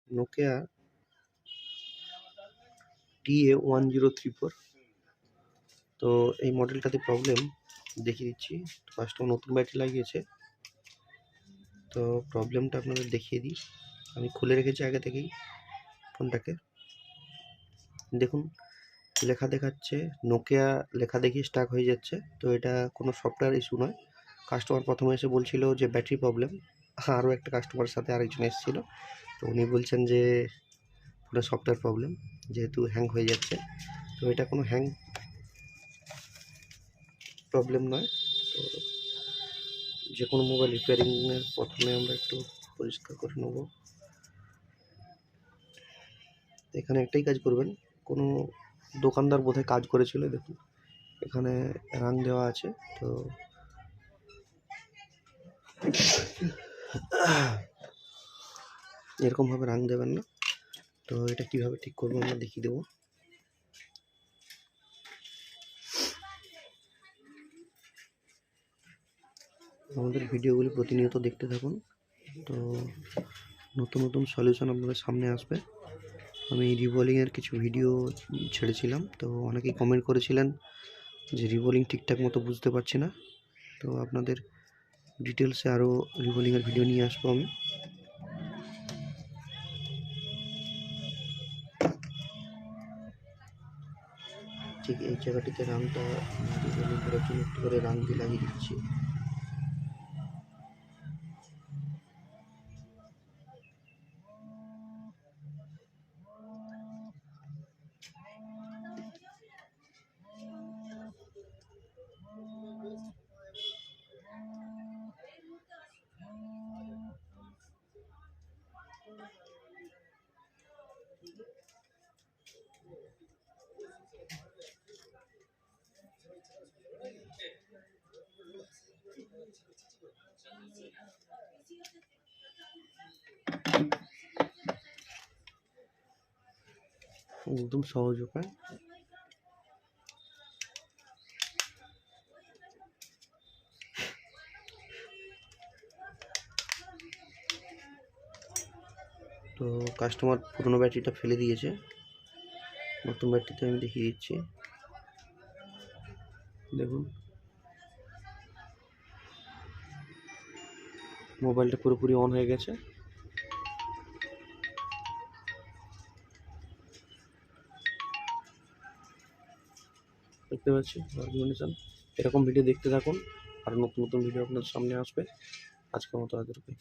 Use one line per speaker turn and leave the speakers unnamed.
Nokia TA1034। তো এই মডেলটাতে problem দেখিয়ে দিচ্ছি। কাস্টমার নতুন ব্যাটারি লাগিয়েছে, তো প্রবলেমটা আপনাদের দেখিয়ে দিই। আমি খুলে রেখেছি আগে থেকেই ফোনটাকে। দেখুন লেখা দেখাচ্ছে নোকিয়া, লেখা দেখিয়ে স্টাক হয়ে যাচ্ছে। তো এটা কোনো সফটওয়্যার ইস্যু নয়। কাস্টমার প্রথমে এসে বলছিল যে ব্যাটারি প্রবলেম। আরও একটা কাস্টমারের সাথে আরেকজন এসেছিলো, তো উনি বলছেন যে পুরো সফটওয়্যার প্রবলেম, যেহেতু হ্যাং হয়ে যাচ্ছে। তো এটা কোনো হ্যাং প্রবলেম নয়। তো যে কোনো মোবাইল রিপেয়ারিংয়ের প্রথমে আমরা একটু পরিষ্কার করে নেব। এখানে একটাই কাজ করবেন, কোনো দোকানদার বোধহয় কাজ করেছিল, দেখুন এখানে রাং দেওয়া আছে। তো এরকমভাবে রাং দেবেন না। তো এটা কিভাবে ঠিক করবো আমরা দেখিয়ে দেবো। আমাদের ভিডিওগুলি প্রতিনিয়ত দেখতে থাকুন, তো নতুন নতুন সলিউশন আপনাদের সামনে আসবে। আমি রিভলিংয়ের কিছু ভিডিও ছেড়েছিলাম, তো অনেকেই কমেন্ট করেছিলেন যে রিভলিং ঠিকঠাক মতো বুঝতে পারছি না। তো আপনাদের ডিটেলসে আরও রিভলিংয়ের ভিডিও নিয়ে আসবো আমি। ঠিক এই জায়গাটিতে রাংটা রিভলিং করার জন্য একটু করে রাং দিয়ে লাগিয়ে দিচ্ছি। একদম সহজ উপায়। তো কাস্টমার পুরনো ব্যাটারিটা ফেলে দিয়েছে, নতুন ব্যাটারিতে আমি দেখিয়ে দিচ্ছি। দেখুন মোবাইলটা পুরোপুরি অন হয়ে গেছে। দেখতে পাচ্ছি আর্গুমেন্টেশন। এরকম ভিডিও দেখতে থাকুন, আর নতুন নতুন ভিডিও আপনার সামনে আসবে। আজকের মতো এতটুকুই।